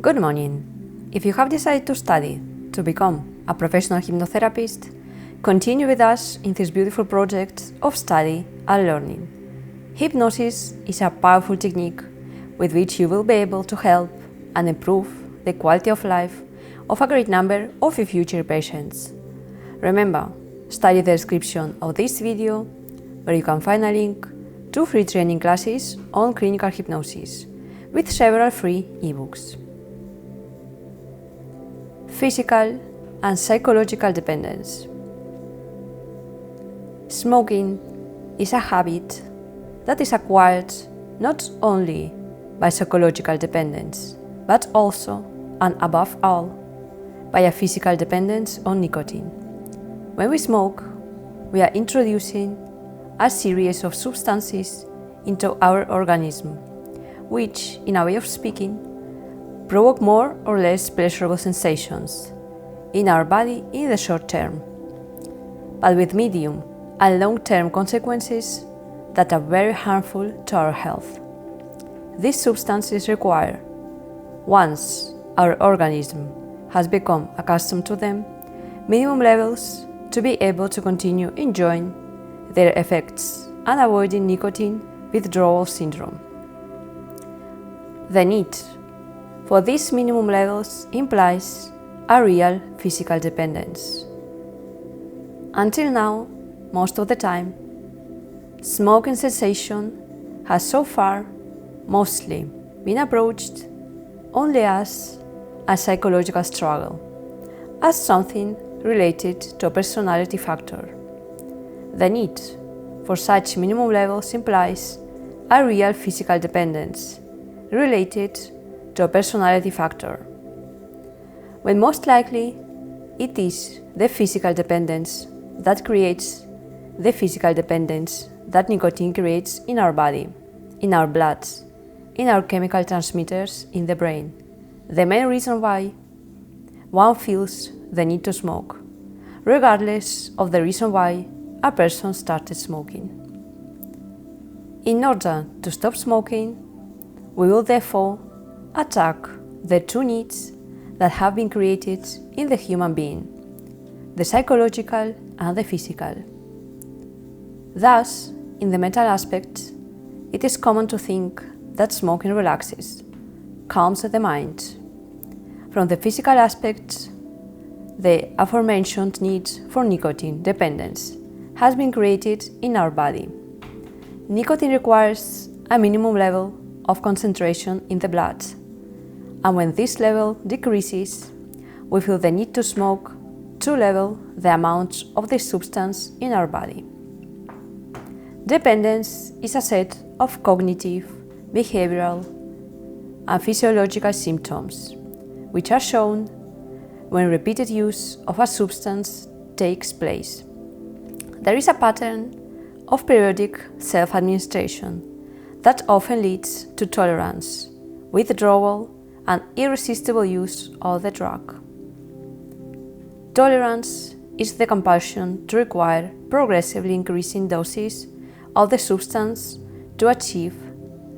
Good morning. If you have decided to study to become a professional hypnotherapist, continue with us in this beautiful project of study and learning. Hypnosis is a powerful technique with which you will be able to help and improve the quality of life of a great number of your future patients. Remember, study the description of this video where you can find a link to free training classes on clinical hypnosis with several free ebooks. Physical and psychological dependence. Smoking is a habit that is acquired not only by psychological dependence, but also and above all by a physical dependence on nicotine. When we smoke, we are introducing a series of substances into our organism, which, in a way of speaking, provoke more or less pleasurable sensations in our body in the short term, but with medium and long-term consequences that are very harmful to our health. These substances require, once our organism has become accustomed to them, minimum levels to be able to continue enjoying their effects and avoiding nicotine withdrawal syndrome. The need for these minimum levels implies a real physical dependence. Until now, most of the time, smoking cessation has so far mostly been approached only as a psychological struggle, as something related to a personality factor. The need for such minimum levels implies a real physical dependence related to a personality factor, when most likely it is the physical dependence that creates the physical dependence that nicotine creates in our body, in our blood, in our chemical transmitters in the brain, the main reason why one feels the need to smoke, regardless of the reason why a person started smoking. In order to stop smoking, we will therefore attack the two needs that have been created in the human being, the psychological and the physical. Thus, in the mental aspect, it is common to think that smoking relaxes, calms the mind. From the physical aspect, the aforementioned need for nicotine dependence has been created in our body. Nicotine requires a minimum level of concentration in the blood, and when this level decreases, we feel the need to smoke to level the amount of this substance in our body. Dependence is a set of cognitive, behavioral, and physiological symptoms, which are shown when repeated use of a substance takes place. There is a pattern of periodic self-administration that often leads to tolerance, withdrawal, and irresistible use of the drug. Tolerance is the compulsion to require progressively increasing doses of the substance to achieve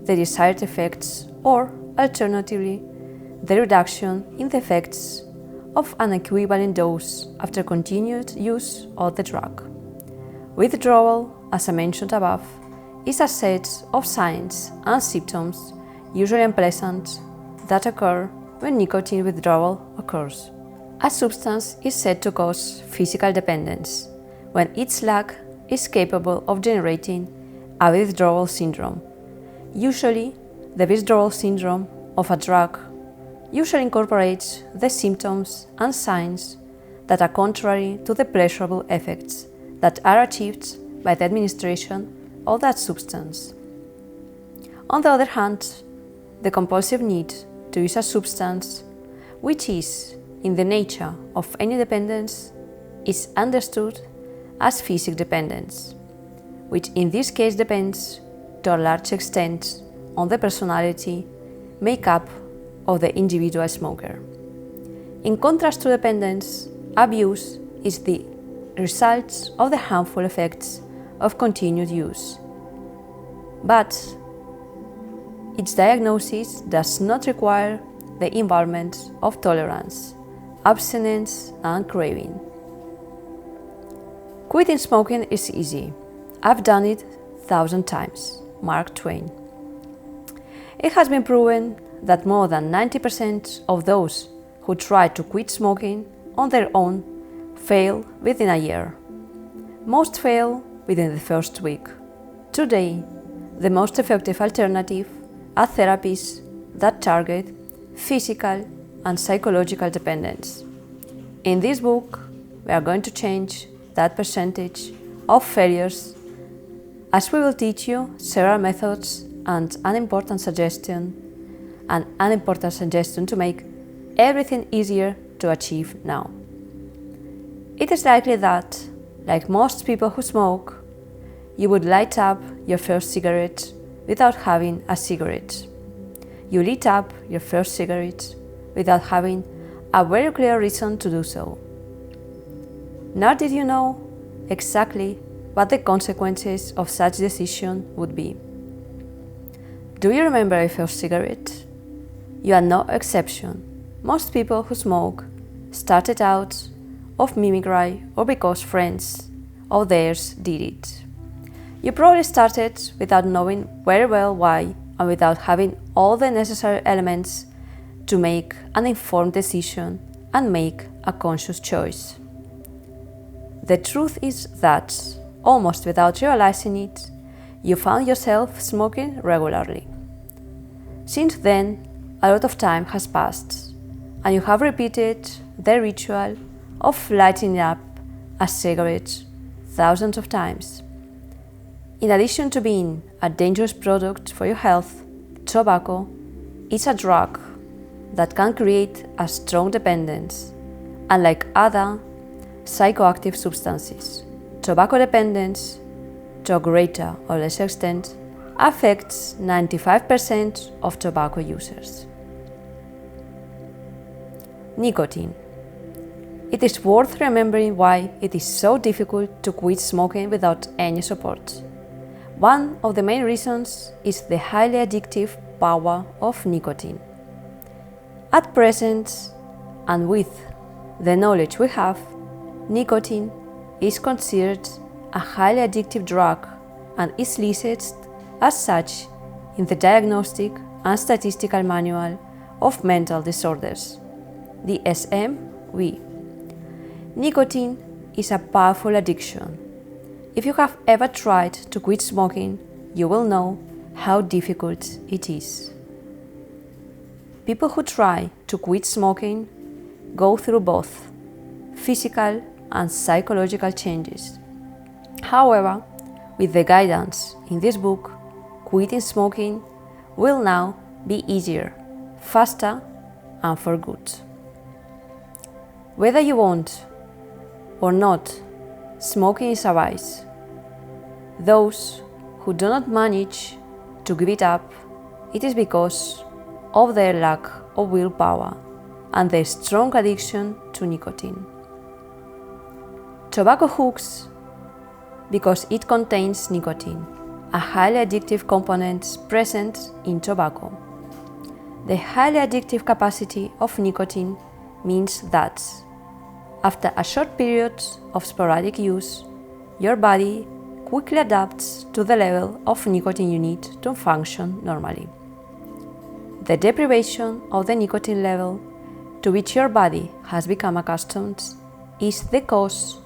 the desired effects, or alternatively, the reduction in the effects of an equivalent dose after continued use of the drug. Withdrawal, as I mentioned above, is a set of signs and symptoms, usually unpleasant, that occur when nicotine withdrawal occurs. A substance is said to cause physical dependence when its lack is capable of generating a withdrawal syndrome. Usually, the withdrawal syndrome of a drug usually incorporates the symptoms and signs that are contrary to the pleasurable effects that are achieved by the administration of that substance. On the other hand, the compulsive need to use a substance, which is in the nature of any dependence, is understood as physical dependence, which in this case depends to a large extent on the personality makeup of the individual smoker. In contrast to dependence, abuse is the result of the harmful effects of continued use. But its diagnosis does not require the environment of tolerance, abstinence, and craving. Quitting smoking is easy. I've done it 1,000 times. Mark Twain. It has been proven that more than 90% of those who try to quit smoking on their own fail within a year. Most fail within the first week. Today, the most effective alternative are therapies that target physical and psychological dependence. In this book, we are going to change that percentage of failures, as we will teach you several methods and an important suggestion to make everything easier to achieve now. It is likely that, like most people who smoke, you would light up your first cigarette without having a cigarette. You lit up your first cigarette without having a very clear reason to do so. Nor did you know exactly what the consequences of such decision would be. Do you remember your first cigarette? You are no exception. Most people who smoke started out of mimicry or because friends of theirs did it. You probably started without knowing very well why and without having all the necessary elements to make an informed decision and make a conscious choice. The truth is that, almost without realizing it, you found yourself smoking regularly. Since then, a lot of time has passed, and you have repeated the ritual of lighting up a cigarette thousands of times. In addition to being a dangerous product for your health, tobacco is a drug that can create a strong dependence, unlike other psychoactive substances. Tobacco dependence, to a greater or lesser extent, affects 95% of tobacco users. Nicotine. It is worth remembering why it is so difficult to quit smoking without any support. One of the main reasons is the highly addictive power of nicotine. At present, and with the knowledge we have, nicotine is considered a highly addictive drug and is listed as such in the Diagnostic and Statistical Manual of Mental Disorders, the DSM-V. Nicotine is a powerful addiction. If you have ever tried to quit smoking, you will know how difficult it is. People who try to quit smoking go through both physical and psychological changes. However, with the guidance in this book, quitting smoking will now be easier, faster, and for good. Whether you want or not, smoking is a vice. Those who do not manage to give it up, it is because of their lack of willpower and their strong addiction to nicotine. Tobacco hooks because it contains nicotine, a highly addictive component present in tobacco. The highly addictive capacity of nicotine means that after a short period of sporadic use, your body quickly adapts to the level of nicotine you need to function normally. The deprivation of the nicotine level to which your body has become accustomed is the cause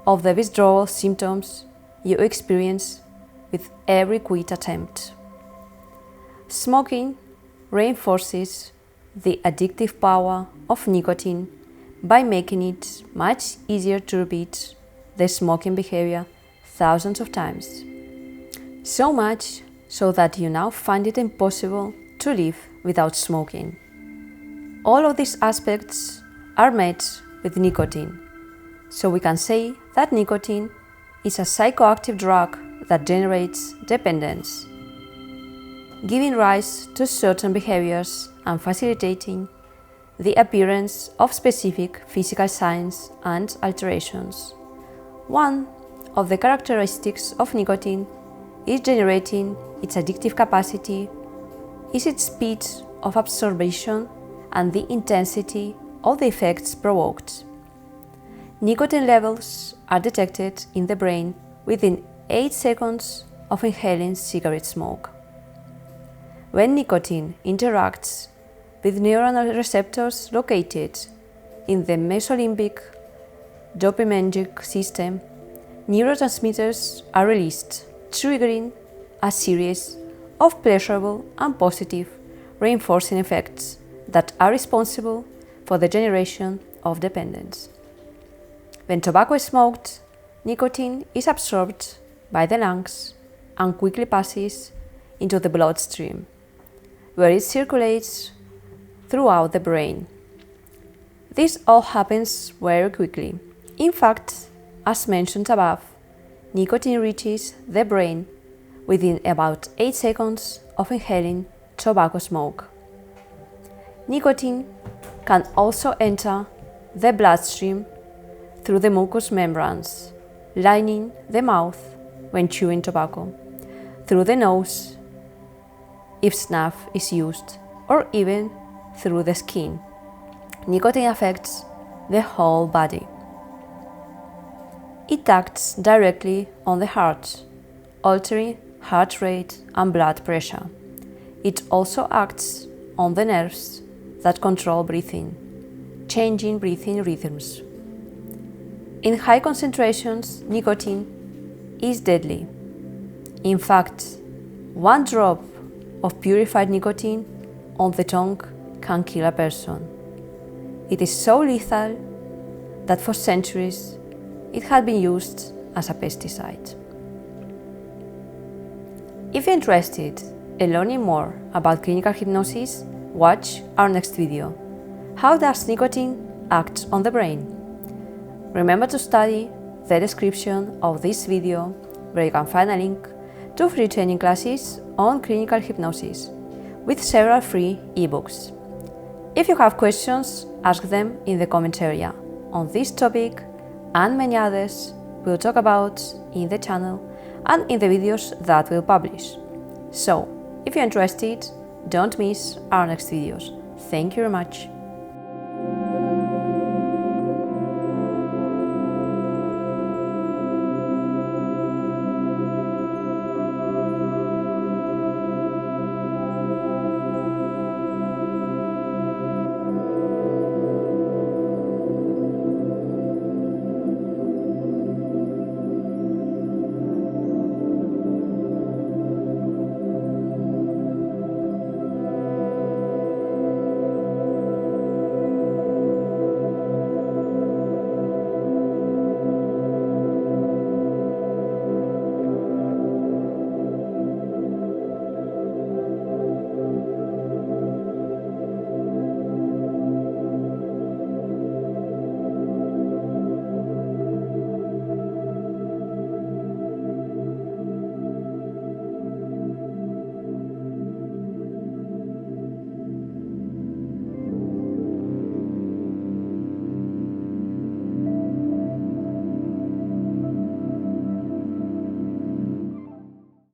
of the withdrawal symptoms you experience with every quit attempt. Smoking reinforces the addictive power of nicotine by making it much easier to repeat the smoking behavior thousands of times. So much so that you now find it impossible to live without smoking. All of these aspects are met with nicotine, so we can say that nicotine is a psychoactive drug that generates dependence, giving rise to certain behaviors and facilitating the appearance of specific physical signs and alterations. One of the characteristics of nicotine is generating its addictive capacity, is its speed of absorption and the intensity of the effects provoked. Nicotine levels are detected in the brain within 8 seconds of inhaling cigarette smoke. When nicotine interacts with neuronal receptors located in the mesolimbic dopaminergic system, neurotransmitters are released, triggering a series of pleasurable and positive reinforcing effects that are responsible for the generation of dependence. When tobacco is smoked, nicotine is absorbed by the lungs and quickly passes into the bloodstream, where it circulates throughout the brain. This all happens very quickly. In fact, as mentioned above, nicotine reaches the brain within about 8 seconds of inhaling tobacco smoke. Nicotine can also enter the bloodstream through the mucous membranes lining the mouth when chewing tobacco, through the nose if snuff is used, or even through the skin. Nicotine affects the whole body. It acts directly on the heart, altering heart rate and blood pressure. It also acts on the nerves that control breathing, changing breathing rhythms. In high concentrations, nicotine is deadly. In fact, 1 drop of purified nicotine on the tongue can kill a person. It is so lethal that for centuries it had been used as a pesticide. If you're interested in learning more about clinical hypnosis, watch our next video. How does nicotine act on the brain? Remember to study the description of this video, where you can find a link to free training classes on clinical hypnosis with several free ebooks. If you have questions, ask them in the comment area on this topic and many others we'll talk about in the channel and in the videos that we'll publish. So, if you're interested, don't miss our next videos. Thank you very much.